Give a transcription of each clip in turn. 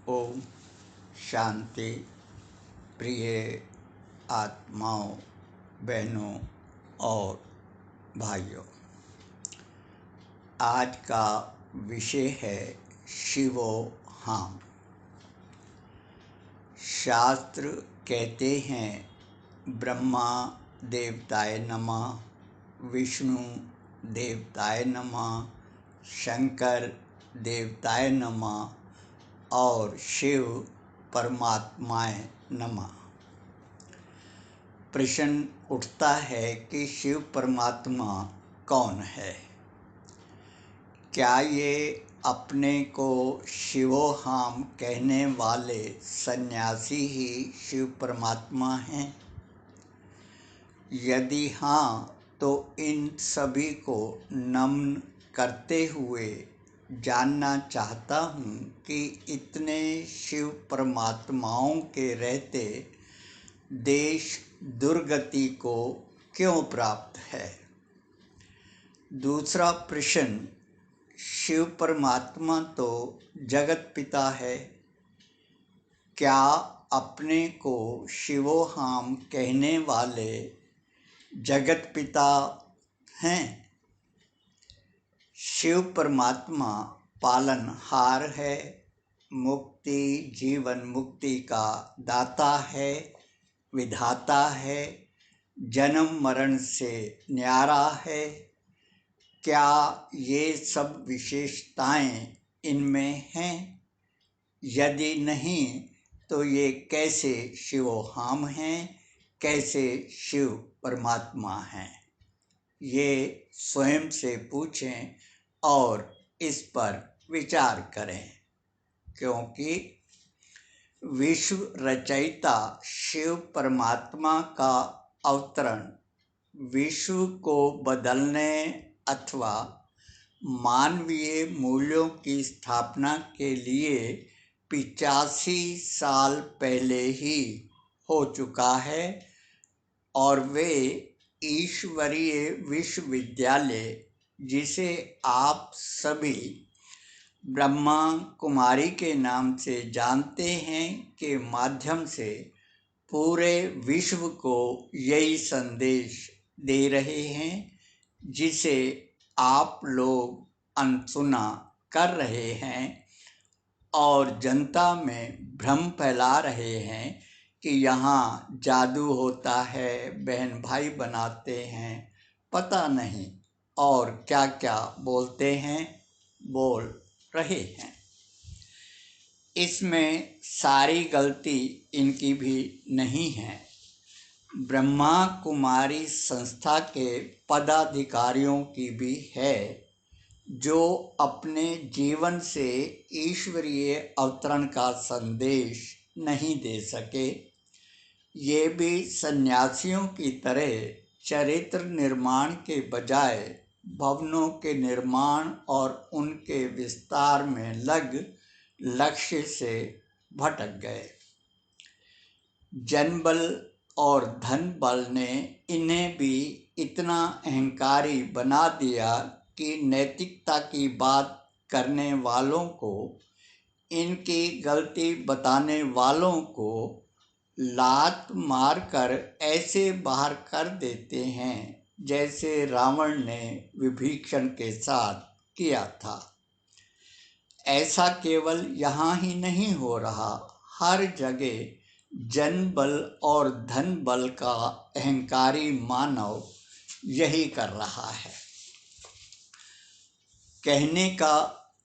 ओम शांति। प्रिय आत्माओं, बहनों और भाइयों, आज का विषय है शिवोहाम। शास्त्र कहते हैं ब्रह्मा देवताय नमः, विष्णु देवताय नमः, शंकर देवताय नमः और शिव परमात्माय नमः। प्रश्न उठता है कि शिव परमात्मा कौन है? क्या ये अपने को शिवोहाम कहने वाले सन्यासी ही शिव परमात्मा हैं? यदि हाँ, तो इन सभी को नमन करते हुए जानना चाहता हूँ कि इतने शिव परमात्माओं के रहते देश दुर्गति को क्यों प्राप्त है। दूसरा प्रश्न, शिव परमात्मा तो जगत पिता है, क्या अपने को शिवोहाम कहने वाले जगत पिता हैं? शिव परमात्मा पालनहार है, मुक्ति जीवन मुक्ति का दाता है, विधाता है, जन्म मरण से न्यारा है। क्या ये सब विशेषताएं इनमें हैं? यदि नहीं, तो ये कैसे शिवोहाम हैं, कैसे शिव परमात्मा हैं? ये स्वयं से पूछें और इस पर विचार करें, क्योंकि विश्व रचयिता शिव परमात्मा का अवतरण विश्व को बदलने अथवा मानवीय मूल्यों की स्थापना के लिए 85 साल पहले ही हो चुका है और वे ईश्वरीय विश्वविद्यालय, जिसे आप सभी ब्रह्मा कुमारी के नाम से जानते हैं, के माध्यम से पूरे विश्व को यही संदेश दे रहे हैं, जिसे आप लोग अनसुना कर रहे हैं और जनता में भ्रम फैला रहे हैं कि यहाँ जादू होता है, बहन भाई बनाते हैं, पता नहीं और क्या क्या बोलते हैं, बोल रहे हैं। इसमें सारी गलती इनकी भी नहीं है। ब्रह्मा कुमारी संस्था के पदाधिकारियों की भी है, जो अपने जीवन से ईश्वरीय अवतरण का संदेश नहीं दे सके। ये भी सन्यासियों की तरह चरित्र निर्माण के बजाय भवनों के निर्माण और उनके विस्तार में लग लक्ष्य से भटक गए। जनबल और धन बल ने इन्हें भी इतना अहंकारी बना दिया कि नैतिकता की बात करने वालों को, इनकी गलती बताने वालों को लात मारकर ऐसे बाहर कर देते हैं जैसे रावण ने विभीषण के साथ किया था। ऐसा केवल यहाँ ही नहीं हो रहा, हर जगह जन बल और धन बल का अहंकारी मानव यही कर रहा है। कहने का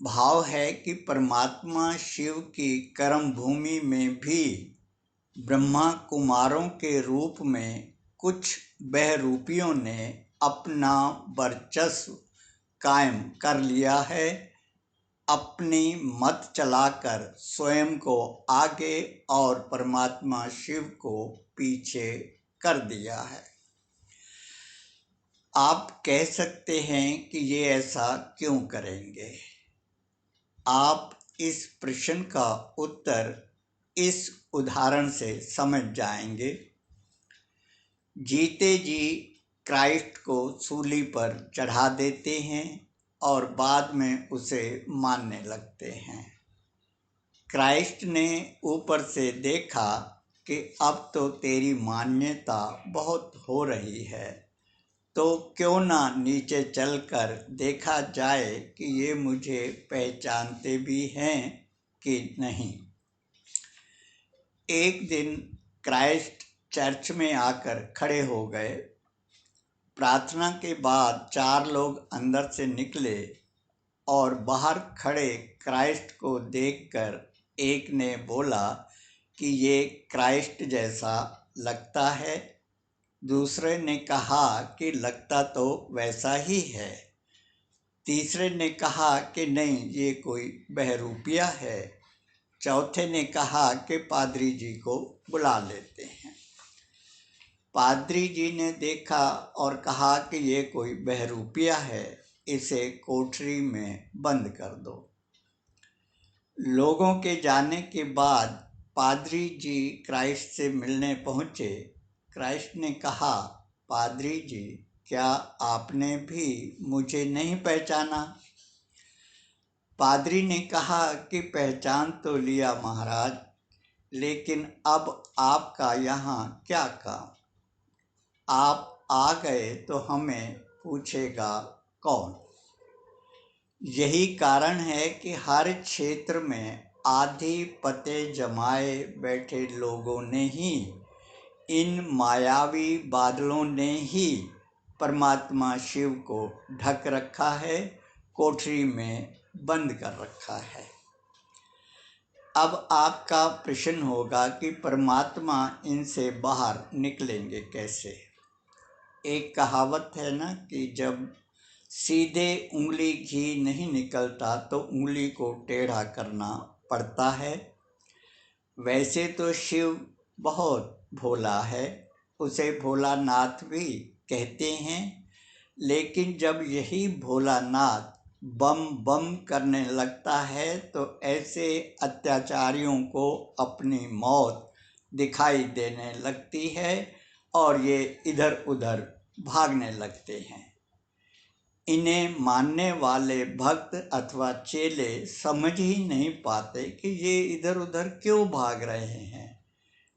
भाव है कि परमात्मा शिव की कर्म भूमि में भी ब्रह्मा कुमारों के रूप में कुछ बहरूपियों ने अपना वर्चस्व कायम कर लिया है, अपनी मत चलाकर स्वयं को आगे और परमात्मा शिव को पीछे कर दिया है। आप कह सकते हैं कि ये ऐसा क्यों करेंगे? आप इस प्रश्न का उत्तर इस उदाहरण से समझ जाएंगे। जीते जी क्राइस्ट को सूली पर चढ़ा देते हैं और बाद में उसे मानने लगते हैं। क्राइस्ट ने ऊपर से देखा कि अब तो तेरी मान्यता बहुत हो रही है, तो क्यों ना नीचे चलकर देखा जाए कि ये मुझे पहचानते भी हैं कि नहीं। एक दिन क्राइस्ट चर्च में आकर खड़े हो गए। प्रार्थना के बाद 4 लोग अंदर से निकले और बाहर खड़े क्राइस्ट को देखकर एक ने बोला कि ये क्राइस्ट जैसा लगता है। दूसरे ने कहा कि लगता तो वैसा ही है। तीसरे ने कहा कि नहीं, ये कोई बहरूपिया है। चौथे ने कहा कि पादरी जी को बुला लेते हैं। पादरी जी ने देखा और कहा कि ये कोई बहरूपिया है, इसे कोठरी में बंद कर दो। लोगों के जाने के बाद पादरी जी क्राइस्ट से मिलने पहुँचे। क्राइस्ट ने कहा, पादरी जी, क्या आपने भी मुझे नहीं पहचाना? पादरी ने कहा कि पहचान तो लिया महाराज, लेकिन अब आपका यहाँ क्या काम? आप आ गए तो हमें पूछेगा कौन? यही कारण है कि हर क्षेत्र में आधी पते जमाए बैठे लोगों ने ही, इन मायावी बादलों ने ही परमात्मा शिव को ढक रखा है, कोठरी में बंद कर रखा है। अब आपका प्रश्न होगा कि परमात्मा इनसे बाहर निकलेंगे कैसे? एक कहावत है ना कि जब सीधे उंगली घी नहीं निकलता तो उंगली को टेढ़ा करना पड़ता है। वैसे तो शिव बहुत भोला है, उसे भोलानाथ भी कहते हैं, लेकिन जब यही भोलानाथ बम बम करने लगता है तो ऐसे अत्याचारियों को अपनी मौत दिखाई देने लगती है और ये इधर उधर भागने लगते हैं। इन्हें मानने वाले भक्त अथवा चेले समझ ही नहीं पाते कि ये इधर उधर क्यों भाग रहे हैं।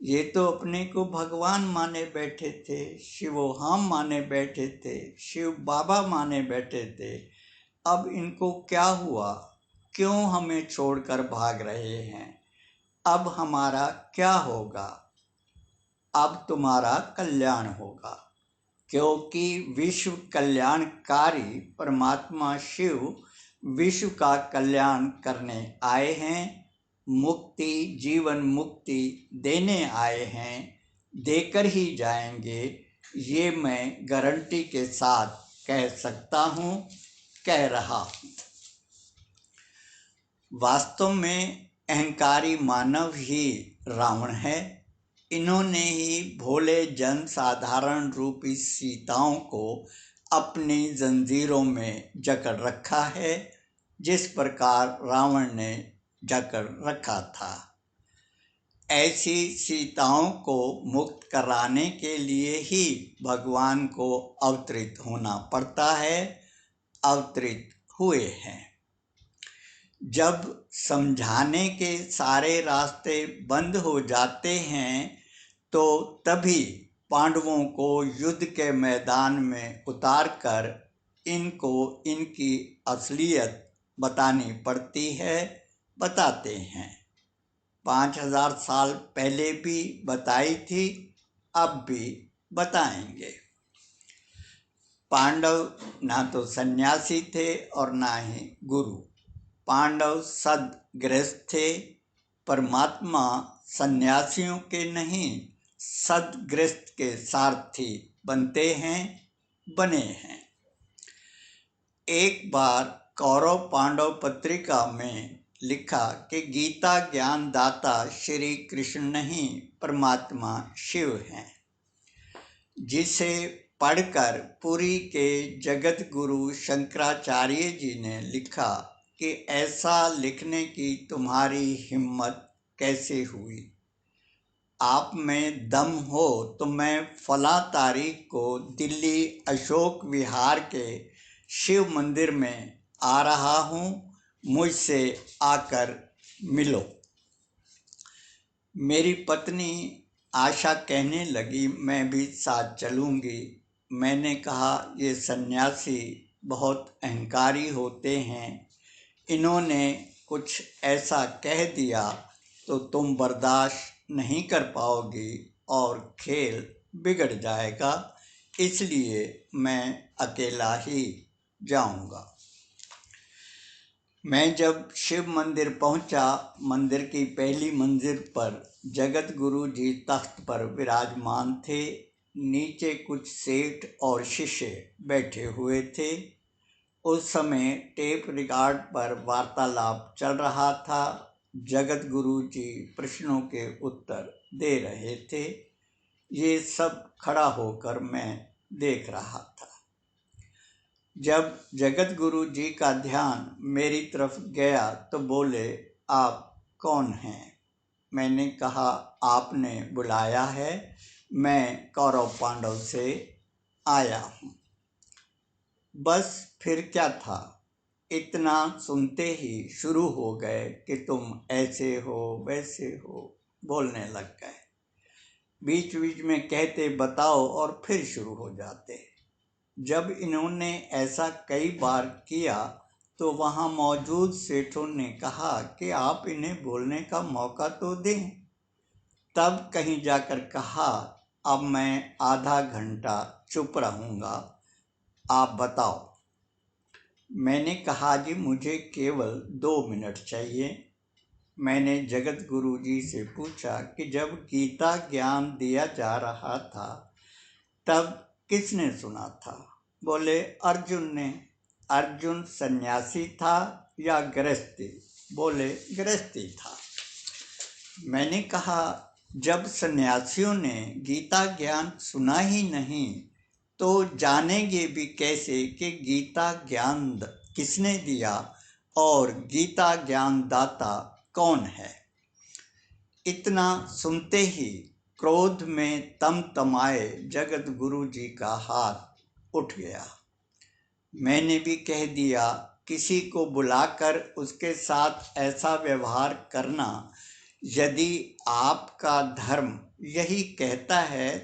ये तो अपने को भगवान माने बैठे थे, शिवो हम माने बैठे थे, शिव बाबा माने बैठे थे। अब इनको क्या हुआ? क्यों हमें छोड़कर भाग रहे हैं? अब हमारा क्या होगा? अब तुम्हारा कल्याण होगा, क्योंकि विश्व कल्याणकारी परमात्मा शिव विश्व का कल्याण करने आए हैं, मुक्ति जीवन मुक्ति देने आए हैं, देकर ही जाएंगे। ये मैं गारंटी के साथ कह सकता हूँ, कह रहा हूँ। वास्तव में अहंकारी मानव ही रावण है। इन्होंने ही भोले जन साधारण रूपी सीताओं को अपनी जंजीरों में जकड़ रखा है, जिस प्रकार रावण ने जकड़ रखा था। ऐसी सीताओं को मुक्त कराने के लिए ही भगवान को अवतरित होना पड़ता है, अवतरित हुए हैं। जब समझाने के सारे रास्ते बंद हो जाते हैं तो तभी पांडवों को युद्ध के मैदान में उतारकर इनको इनकी असलियत बतानी पड़ती है, बताते हैं। 5000 साल पहले भी बताई थी, अब भी बताएंगे। पांडव ना तो सन्यासी थे और ना ही गुरु। पांडव सद्गृहस्थ थे। परमात्मा सन्यासियों के नहीं, सद्गृहस्थ के सारथी बनते हैं, बने हैं। एक बार कौरव पांडव पत्रिका में लिखा कि गीता ज्ञान दाता श्री कृष्ण नहीं, परमात्मा शिव हैं, जिसे पढ़कर पुरी के जगत गुरु शंकराचार्य जी ने लिखा कि ऐसा लिखने की तुम्हारी हिम्मत कैसे हुई? आप में दम हो तो मैं फला तारीख को दिल्ली अशोक विहार के शिव मंदिर में आ रहा हूँ, मुझसे आकर मिलो। मेरी पत्नी आशा कहने लगी, मैं भी साथ चलूँगी। मैंने कहा, ये सन्यासी बहुत अहंकारी होते हैं, इन्होंने कुछ ऐसा कह दिया तो तुम बर्दाश्त नहीं कर पाओगी और खेल बिगड़ जाएगा, इसलिए मैं अकेला ही जाऊंगा। मैं जब शिव मंदिर पहुंचा, मंदिर की पहली मंजिल पर जगत गुरु जी तख्त पर विराजमान थे। नीचे कुछ सेठ और शिष्य बैठे हुए थे। उस समय टेप रिकॉर्ड पर वार्तालाप चल रहा था। जगत गुरु जी प्रश्नों के उत्तर दे रहे थे। ये सब खड़ा होकर मैं देख रहा था। जब जगत गुरु जी का ध्यान मेरी तरफ गया तो बोले, आप कौन हैं? मैंने कहा, आपने बुलाया है, मैं कौरव पांडव से आया हूँ। बस फिर क्या था, इतना सुनते ही शुरू हो गए कि तुम ऐसे हो वैसे हो, बोलने लग गए। बीच बीच में कहते बताओ और फिर शुरू हो जाते। जब इन्होंने ऐसा कई बार किया तो वहाँ मौजूद सेठों ने कहा कि आप इन्हें बोलने का मौका तो दें। तब कहीं जाकर कहा, अब मैं आधा घंटा चुप रहूँगा, आप बताओ। मैंने कहा, जी मुझे केवल 2 मिनट चाहिए। मैंने जगत गुरु जी से पूछा कि जब गीता ज्ञान दिया जा रहा था तब किसने सुना था? बोले, अर्जुन ने। अर्जुन सन्यासी था या गृहस्थी? बोले, गृहस्थी था। मैंने कहा, जब सन्यासियों ने गीता ज्ञान सुना ही नहीं तो जानेंगे भी कैसे कि गीता ज्ञान किसने दिया और गीता ज्ञान दाता कौन है? इतना सुनते ही क्रोध में तमतमाए जगत गुरु जी का हाथ उठ गया। मैंने भी कह दिया, किसी को बुलाकर उसके साथ ऐसा व्यवहार करना, यदि आपका धर्म यही कहता है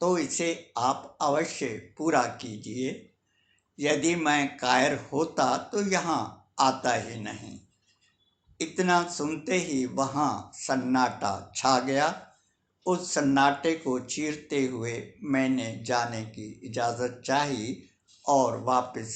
तो इसे आप अवश्य पूरा कीजिए। यदि मैं कायर होता तो यहाँ आता ही नहीं। इतना सुनते ही वहाँ सन्नाटा छा गया। उस सन्नाटे को चीरते हुए मैंने जाने की इजाज़त चाही और वापस